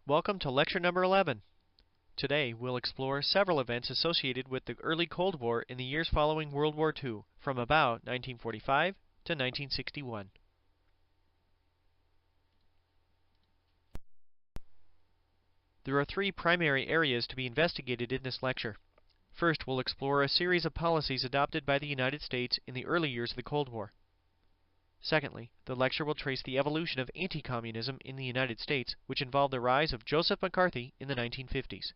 Welcome to lecture number 11. Today we'll explore several events associated with the early Cold War in the years following World War II, from about 1945 to 1961. There are three primary areas to be investigated in this lecture. First, we'll explore a series of policies adopted by the United States in the early years of the Cold War. Secondly, the lecture will trace the evolution of anti-communism in the United States, which involved the rise of Joseph McCarthy in the 1950s.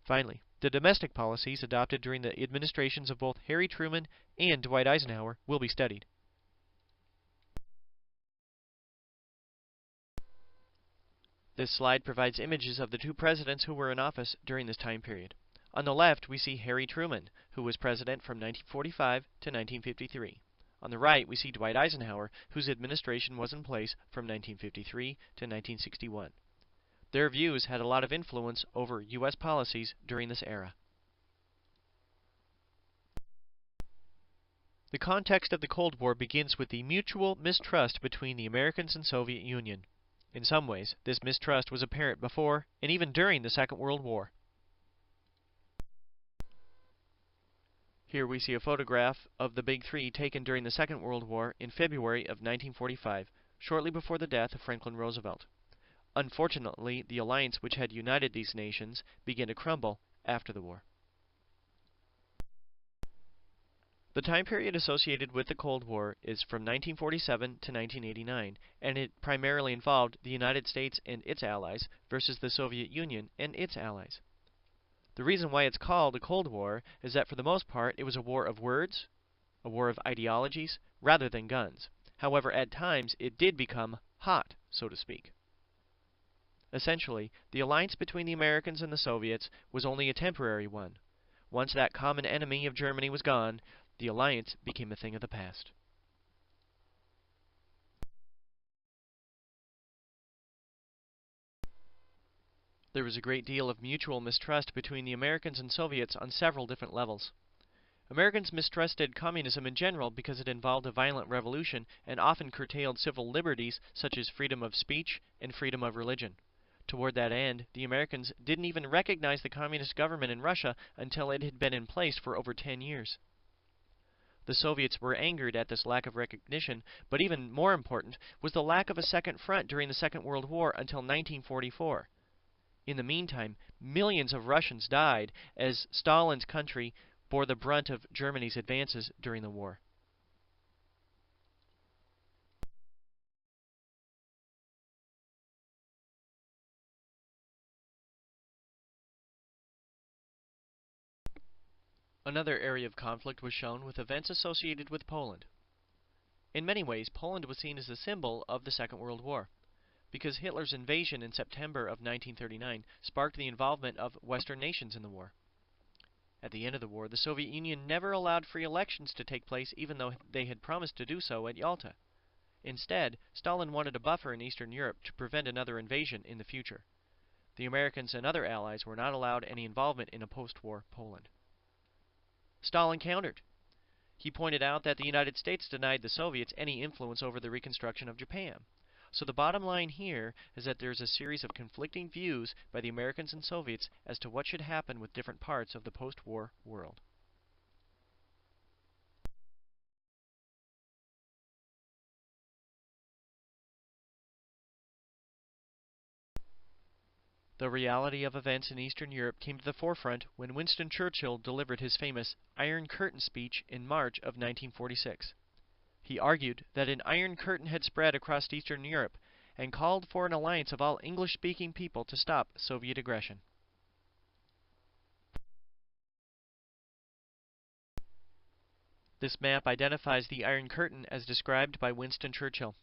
Finally, the domestic policies adopted during the administrations of both Harry Truman and Dwight Eisenhower will be studied. This slide provides images of the two presidents who were in office during this time period. On the left, we see Harry Truman, who was president from 1945 to 1953. On the right, we see Dwight Eisenhower, whose administration was in place from 1953 to 1961. Their views had a lot of influence over U.S. policies during this era. The context of the Cold War begins with the mutual mistrust between the Americans and Soviet Union. In some ways, this mistrust was apparent before and even during the Second World War. Here we see a photograph of the Big Three taken during the Second World War in February of 1945, shortly before the death of Franklin Roosevelt. Unfortunately, the alliance which had united these nations began to crumble after the war. The time period associated with the Cold War is from 1947 to 1989, and it primarily involved the United States and its allies versus the Soviet Union and its allies. The reason why it's called a Cold War is that for the most part it was a war of words, a war of ideologies, rather than guns. However, at times it did become hot, so to speak. Essentially, the alliance between the Americans and the Soviets was only a temporary one. Once that common enemy of Germany was gone, the alliance became a thing of the past. There was a great deal of mutual mistrust between the Americans and Soviets on several different levels. Americans mistrusted communism in general because it involved a violent revolution and often curtailed civil liberties such as freedom of speech and freedom of religion. Toward that end, the Americans didn't even recognize the communist government in Russia until it had been in place for over 10 years. The Soviets were angered at this lack of recognition, but even more important was the lack of a second front during the Second World War until 1944. In the meantime, millions of Russians died as Stalin's country bore the brunt of Germany's advances during the war. Another area of conflict was shown with events associated with Poland. In many ways, Poland was seen as a symbol of the Second World War, because Hitler's invasion in September of 1939 sparked the involvement of Western nations in the war. At the end of the war, the Soviet Union never allowed free elections to take place, even though they had promised to do so at Yalta. Instead, Stalin wanted a buffer in Eastern Europe to prevent another invasion in the future. The Americans and other allies were not allowed any involvement in a post-war Poland. Stalin countered. He pointed out that the United States denied the Soviets any influence over the reconstruction of Japan. So the bottom line here is that there's a series of conflicting views by the Americans and Soviets as to what should happen with different parts of the post-war world. The reality of events in Eastern Europe came to the forefront when Winston Churchill delivered his famous Iron Curtain speech in March of 1946. He argued that an Iron Curtain had spread across Eastern Europe and called for an alliance of all English-speaking people to stop Soviet aggression. This map identifies the Iron Curtain as described by Winston Churchill.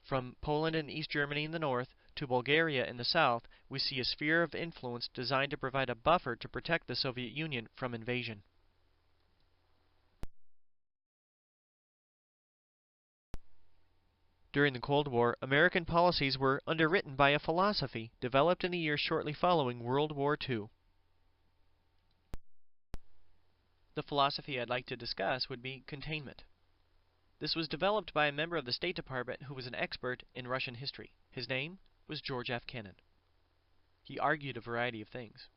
From Poland and East Germany in the north to Bulgaria in the south, we see a sphere of influence designed to provide a buffer to protect the Soviet Union from invasion. During the Cold War, American policies were underwritten by a philosophy developed in the years shortly following World War II. The philosophy I'd like to discuss would be containment. This was developed by a member of the State Department who was an expert in Russian history. His name was George F. Kennan. He argued a variety of things.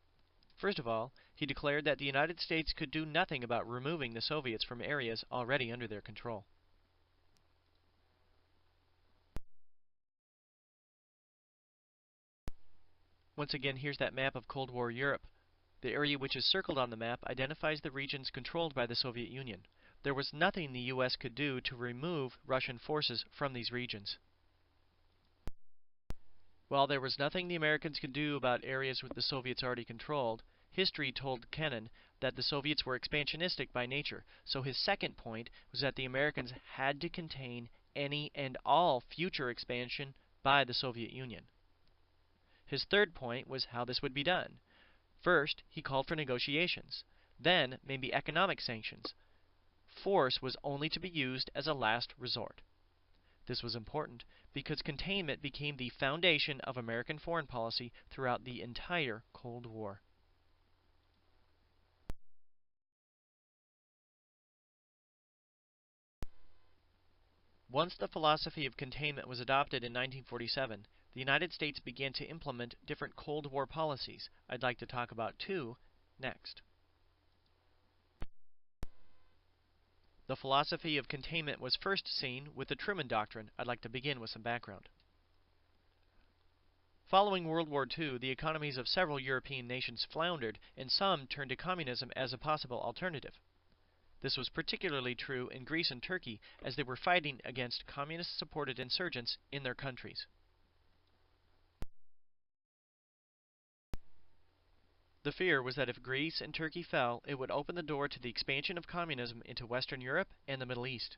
First of all, he declared that the United States could do nothing about removing the Soviets from areas already under their control. Once again, here's that map of Cold War Europe. The area which is circled on the map identifies the regions controlled by the Soviet Union. There was nothing the U.S. could do to remove Russian forces from these regions. While there was nothing the Americans could do about areas the Soviets already controlled, history told Kennan that the Soviets were expansionistic by nature, so his second point was that the Americans had to contain any and all future expansion by the Soviet Union. His third point was how this would be done. First, he called for negotiations, then maybe economic sanctions. Force was only to be used as a last resort. This was important because containment became the foundation of American foreign policy throughout the entire Cold War. Once the philosophy of containment was adopted in 1947, the United States began to implement different Cold War policies. I'd like to talk about two next. The philosophy of containment was first seen with the Truman Doctrine. I'd like to begin with some background. Following World War II, the economies of several European nations floundered, and some turned to communism as a possible alternative. This was particularly true in Greece and Turkey, as they were fighting against communist-supported insurgents in their countries. The fear was that if Greece and Turkey fell, it would open the door to the expansion of communism into Western Europe and the Middle East.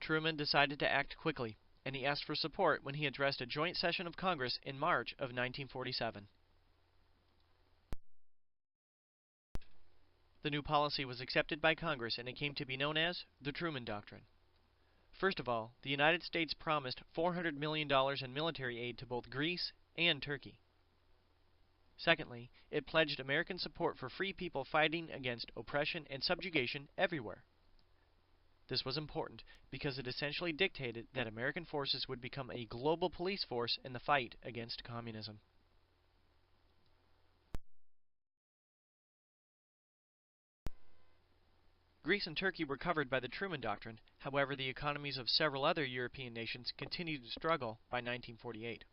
Truman decided to act quickly, and he asked for support when he addressed a joint session of Congress in March of 1947. The new policy was accepted by Congress, and it came to be known as the Truman Doctrine. First of all, the United States promised $400 million in military aid to both Greece and Turkey. Secondly, it pledged American support for free people fighting against oppression and subjugation everywhere. This was important because it essentially dictated that American forces would become a global police force in the fight against communism. Greece and Turkey were covered by the Truman Doctrine. However, the economies of several other European nations continued to struggle by 1948.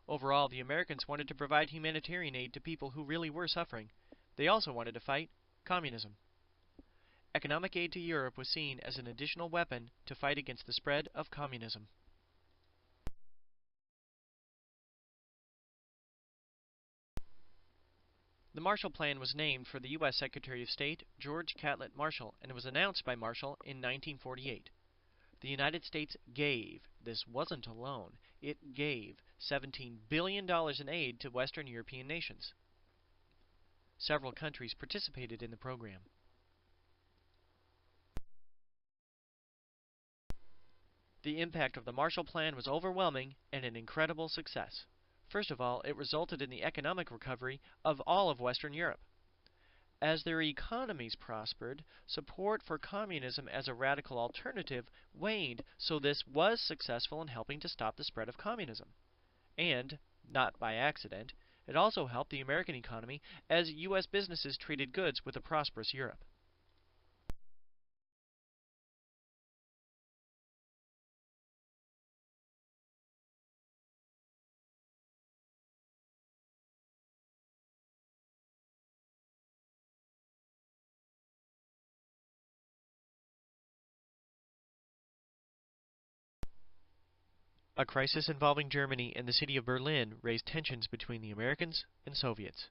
Overall, the Americans wanted to provide humanitarian aid to people who really were suffering. They also wanted to fight communism. Economic aid to Europe was seen as an additional weapon to fight against the spread of communism. The Marshall Plan was named for the U.S. Secretary of State George Catlett Marshall, and it was announced by Marshall in 1948. The United States gave, this wasn't a loan, it gave $17 billion in aid to Western European nations. Several countries participated in the program. The impact of the Marshall Plan was overwhelming and an incredible success. First of all, it resulted in the economic recovery of all of Western Europe. As their economies prospered, support for communism as a radical alternative waned, so this was successful in helping to stop the spread of communism. And, not by accident, it also helped the American economy as U.S. businesses traded goods with a prosperous Europe. A crisis involving Germany and the city of Berlin raised tensions between the Americans and Soviets.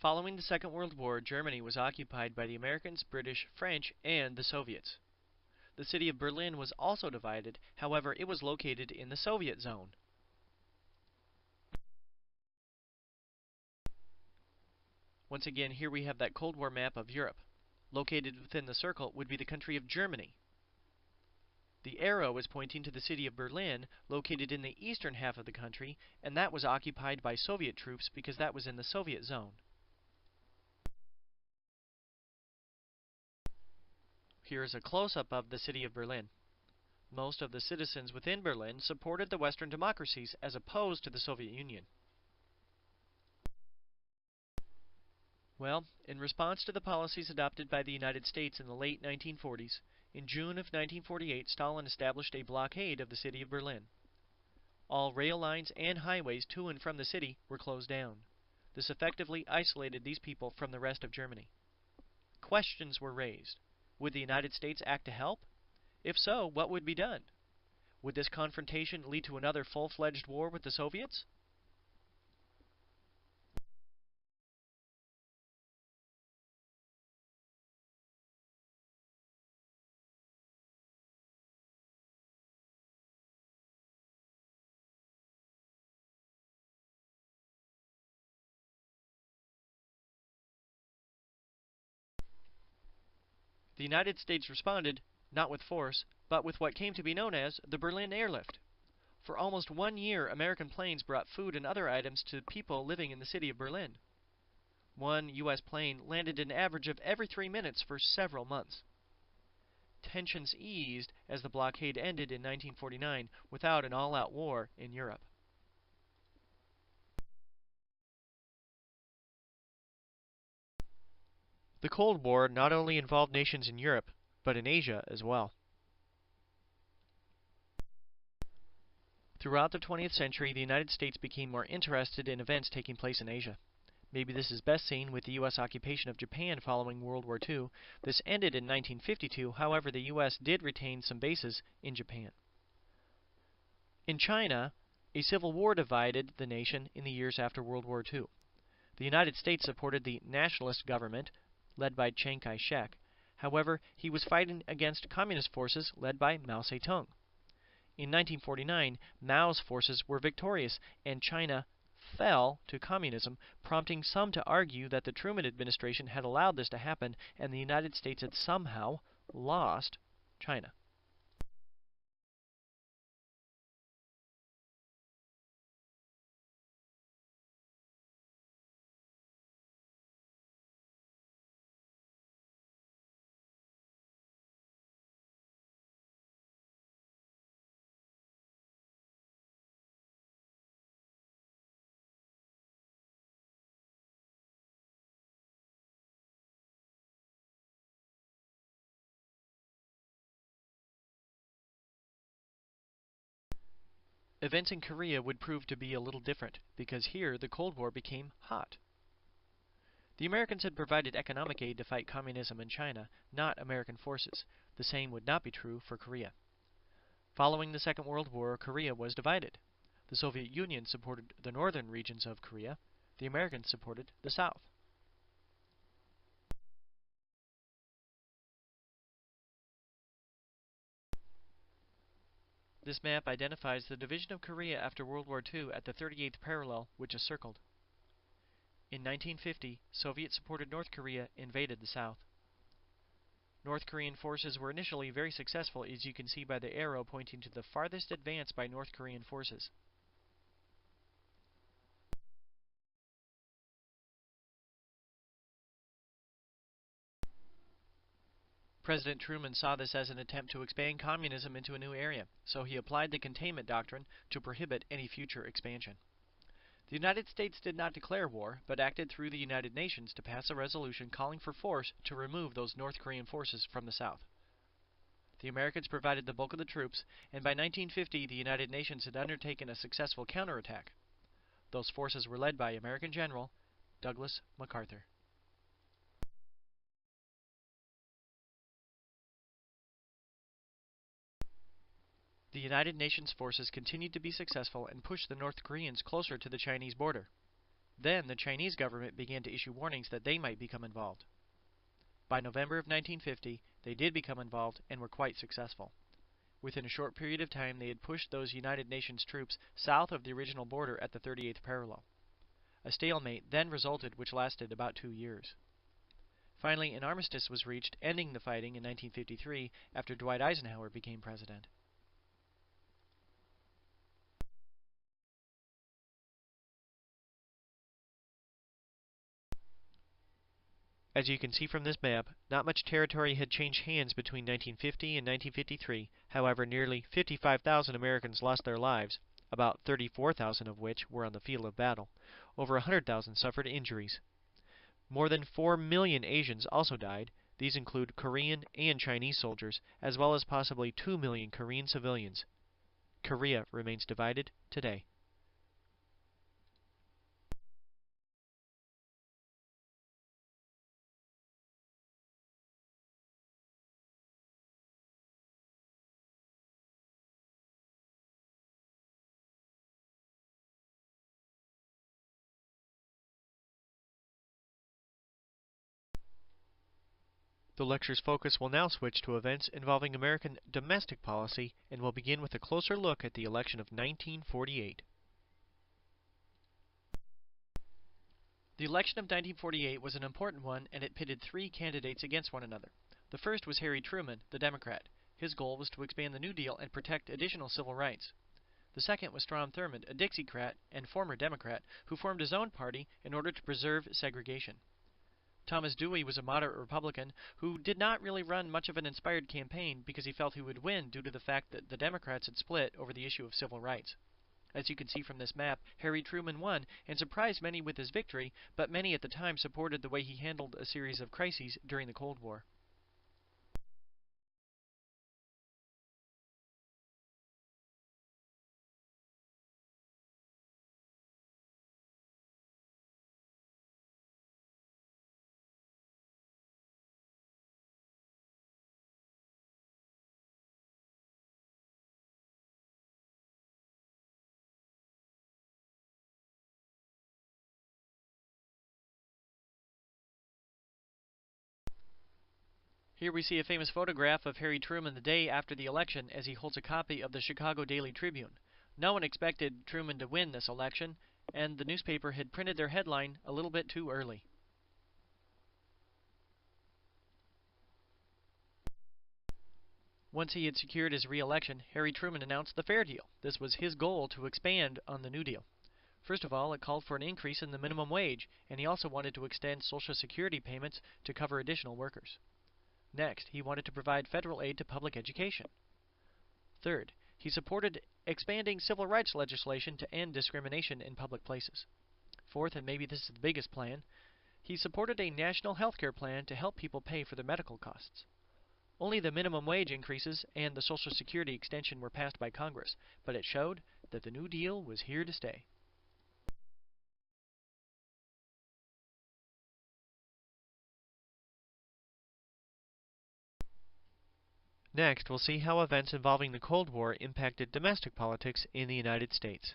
Following the Second World War, Germany was occupied by the Americans, British, French, and the Soviets. The city of Berlin was also divided, however, it was located in the Soviet zone. Once again, here we have that Cold War map of Europe. Located within the circle would be the country of Germany. The arrow is pointing to the city of Berlin, located in the eastern half of the country, and that was occupied by Soviet troops because that was in the Soviet zone. Here is a close-up of the city of Berlin. Most of the citizens within Berlin supported the Western democracies as opposed to the Soviet Union. Well, in response to the policies adopted by the United States in the late 1940s, in June of 1948, Stalin established a blockade of the city of Berlin. All rail lines and highways to and from the city were closed down. This effectively isolated these people from the rest of Germany. Questions were raised. Would the United States act to help? If so, what would be done? Would this confrontation lead to another full-fledged war with the Soviets? The United States responded, not with force, but with what came to be known as the Berlin Airlift. For almost 1 year, American planes brought food and other items to people living in the city of Berlin. One U.S. plane landed an average of every 3 minutes for several months. Tensions eased as the blockade ended in 1949 without an all-out war in Europe. The Cold War not only involved nations in Europe, but in Asia as well. Throughout the 20th century, the United States became more interested in events taking place in Asia. Maybe this is best seen with the U.S. occupation of Japan following World War II. This ended in 1952, however, the U.S. did retain some bases in Japan. In China, a civil war divided the nation in the years after World War II. The United States supported the nationalist government, led by Chiang Kai-shek. However, he was fighting against communist forces led by Mao Zedong. In 1949, Mao's forces were victorious, and China fell to communism, prompting some to argue that the Truman administration had allowed this to happen and the United States had somehow lost China. Events in Korea would prove to be a little different, because here the Cold War became hot. The Americans had provided economic aid to fight communism in China, not American forces. The same would not be true for Korea. Following the Second World War, Korea was divided. The Soviet Union supported the northern regions of Korea. The Americans supported the south. This map identifies the division of Korea after World War II at the 38th parallel, which is circled. In 1950, Soviet-supported North Korea invaded the south. North Korean forces were initially very successful, as you can see by the arrow pointing to the farthest advance by North Korean forces. President Truman saw this as an attempt to expand communism into a new area, so he applied the Containment Doctrine to prohibit any future expansion. The United States did not declare war, but acted through the United Nations to pass a resolution calling for force to remove those North Korean forces from the south. The Americans provided the bulk of the troops, and by 1950 the United Nations had undertaken a successful counterattack. Those forces were led by American General Douglas MacArthur. The United Nations forces continued to be successful and pushed the North Koreans closer to the Chinese border. Then the Chinese government began to issue warnings that they might become involved. By November of 1950, they did become involved and were quite successful. Within a short period of time, they had pushed those United Nations troops south of the original border at the 38th parallel. A stalemate then resulted, which lasted about 2 years. Finally, an armistice was reached, ending the fighting in 1953 after Dwight Eisenhower became president. As you can see from this map, not much territory had changed hands between 1950 and 1953. However, nearly 55,000 Americans lost their lives, about 34,000 of which were on the field of battle. Over 100,000 suffered injuries. More than 4 million Asians also died. These include Korean and Chinese soldiers, as well as possibly 2 million Korean civilians. Korea remains divided today. The lecture's focus will now switch to events involving American domestic policy, and will begin with a closer look at the election of 1948. The election of 1948 was an important one, and it pitted three candidates against one another. The first was Harry Truman, the Democrat. His goal was to expand the New Deal and protect additional civil rights. The second was Strom Thurmond, a Dixiecrat and former Democrat, who formed his own party in order to preserve segregation. Thomas Dewey was a moderate Republican who did not really run much of an inspired campaign because he felt he would win due to the fact that the Democrats had split over the issue of civil rights. As you can see from this map, Harry Truman won and surprised many with his victory, but many at the time supported the way he handled a series of crises during the Cold War. Here we see a famous photograph of Harry Truman the day after the election as he holds a copy of the Chicago Daily Tribune. No one expected Truman to win this election, and the newspaper had printed their headline a little bit too early. Once he had secured his re-election, Harry Truman announced the Fair Deal. This was his goal to expand on the New Deal. First of all, it called for an increase in the minimum wage, and he also wanted to extend Social Security payments to cover additional workers. Next, he wanted to provide federal aid to public education. Third, he supported expanding civil rights legislation to end discrimination in public places. Fourth, and maybe this is the biggest plan, he supported a national health care plan to help people pay for their medical costs. Only the minimum wage increases and the Social Security extension were passed by Congress, but it showed that the New Deal was here to stay. Next, we'll see how events involving the Cold War impacted domestic politics in the United States.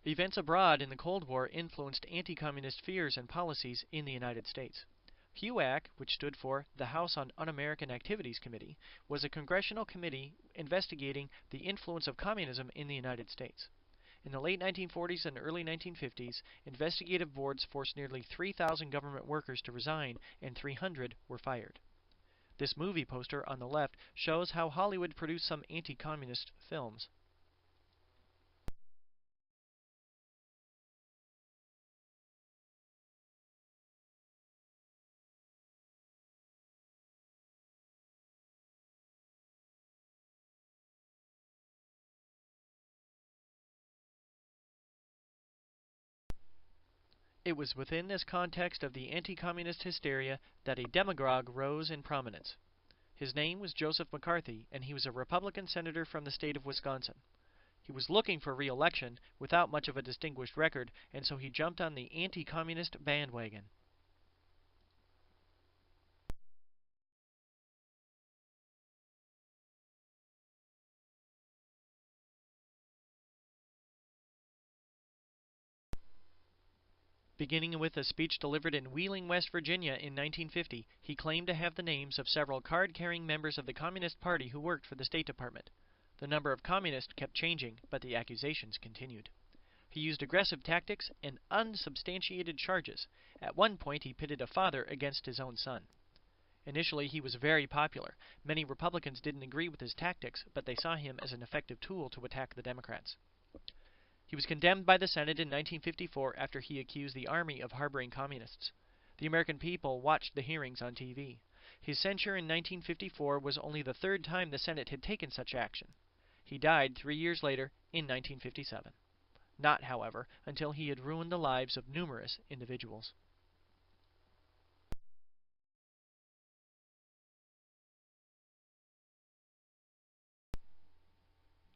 Events abroad in the Cold War influenced anti-communist fears and policies in the United States. HUAC, which stood for the House on Un-American Activities Committee, was a congressional committee investigating the influence of communism in the United States. In the late 1940s and early 1950s, investigative boards forced nearly 3,000 government workers to resign, and 300 were fired. This movie poster on the left shows how Hollywood produced some anti-communist films. It was within this context of the anti-communist hysteria that a demagogue rose in prominence. His name was Joseph McCarthy, and he was a Republican senator from the state of Wisconsin. He was looking for re-election without much of a distinguished record, and so he jumped on the anti-communist bandwagon. Beginning with a speech delivered in Wheeling, West Virginia in 1950, he claimed to have the names of several card-carrying members of the Communist Party who worked for the State Department. The number of communists kept changing, but the accusations continued. He used aggressive tactics and unsubstantiated charges. At one point, he pitted a father against his own son. Initially, he was very popular. Many Republicans didn't agree with his tactics, but they saw him as an effective tool to attack the Democrats. He was condemned by the Senate in 1954 after he accused the Army of harboring communists. The American people watched the hearings on TV. His censure in 1954 was only the third time the Senate had taken such action. He died 3 years later in 1957. Not, however, until he had ruined the lives of numerous individuals.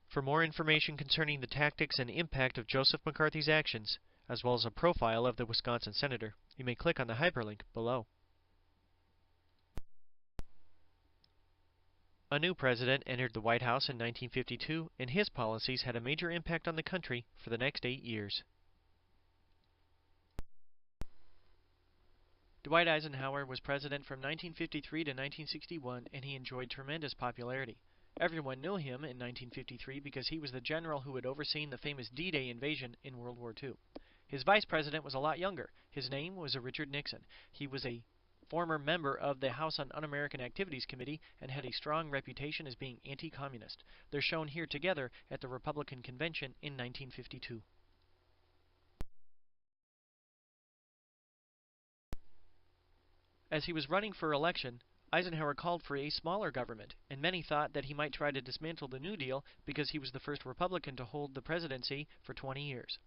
For more information concerning the tactics and impact of Joseph McCarthy's actions, as well as a profile of the Wisconsin senator, you may click on the hyperlink below. A new president entered the White House in 1952, and his policies had a major impact on the country for the next 8 years. Dwight Eisenhower was president from 1953 to 1961, and he enjoyed tremendous popularity. Everyone knew him in 1953 because he was the general who had overseen the famous D-Day invasion in World War II. His vice president was a lot younger. His name was Richard Nixon. He was a former member of the House on Un-American Activities Committee and had a strong reputation as being anti-communist. They're shown here together at the Republican Convention in 1952. As he was running for election, Eisenhower called for a smaller government, and many thought that he might try to dismantle the New Deal because he was the first Republican to hold the presidency for 20 years.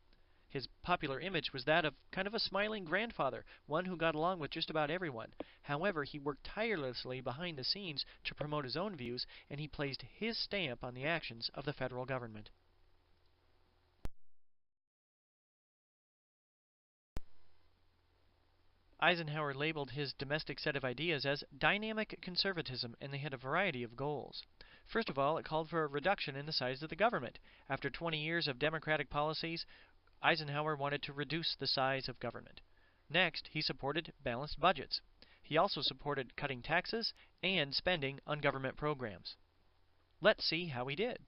His popular image was that of kind of a smiling grandfather, one who got along with just about everyone. However, he worked tirelessly behind the scenes to promote his own views, and he placed his stamp on the actions of the federal government. Eisenhower labeled his domestic set of ideas as dynamic conservatism, and they had a variety of goals. First of all, it called for a reduction in the size of the government. After 20 years of democratic policies, Eisenhower wanted to reduce the size of government. Next, he supported balanced budgets. He also supported cutting taxes and spending on government programs. Let's see how he did.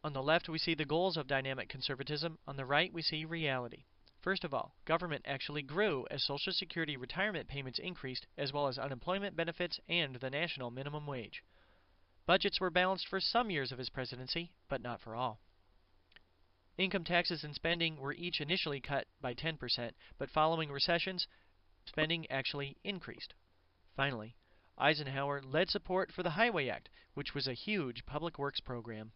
On the left, we see the goals of dynamic conservatism. On the right, we see reality. First of all, government actually grew as Social Security retirement payments increased, as well as unemployment benefits and the national minimum wage. Budgets were balanced for some years of his presidency, but not for all. Income taxes and spending were each initially cut by 10%, but following recessions, spending actually increased. Finally, Eisenhower led support for the Highway Act, which was a huge public works program.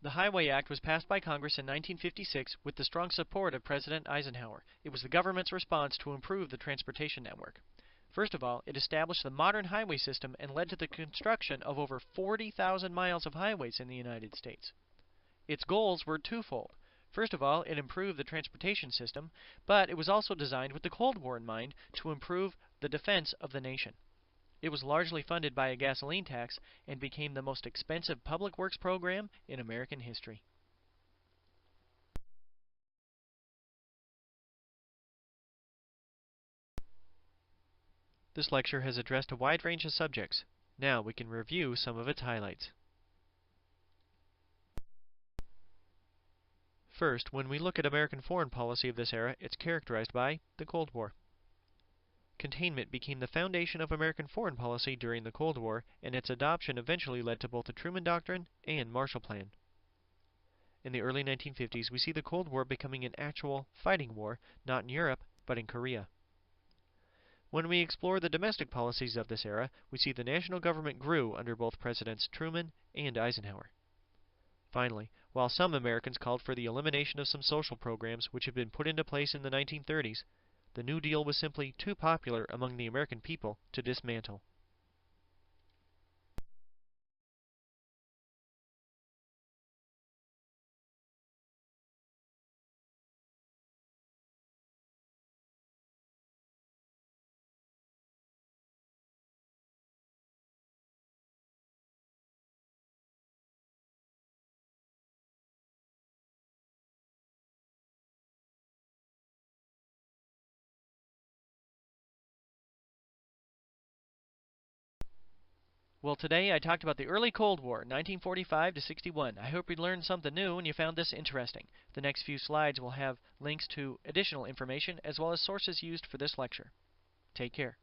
The Highway Act was passed by Congress in 1956 with the strong support of President Eisenhower. It was the government's response to improve the transportation network. First of all, it established the modern highway system and led to the construction of over 40,000 miles of highways in the United States. Its goals were twofold. First of all, it improved the transportation system, but it was also designed with the Cold War in mind to improve the defense of the nation. It was largely funded by a gasoline tax and became the most expensive public works program in American history. This lecture has addressed a wide range of subjects. Now we can review some of its highlights. First, when we look at American foreign policy of this era, it's characterized by the Cold War. Containment became the foundation of American foreign policy during the Cold War, and its adoption eventually led to both the Truman Doctrine and Marshall Plan. In the early 1950s, we see the Cold War becoming an actual fighting war, not in Europe, but in Korea. When we explore the domestic policies of this era, we see the national government grew under both Presidents Truman and Eisenhower. Finally, while some Americans called for the elimination of some social programs which had been put into place in the 1930s, the New Deal was simply too popular among the American people to dismantle. Well, today I talked about the early Cold War, 1945 to 61. I hope you learned something new and you found this interesting. The next few slides will have links to additional information as well as sources used for this lecture. Take care.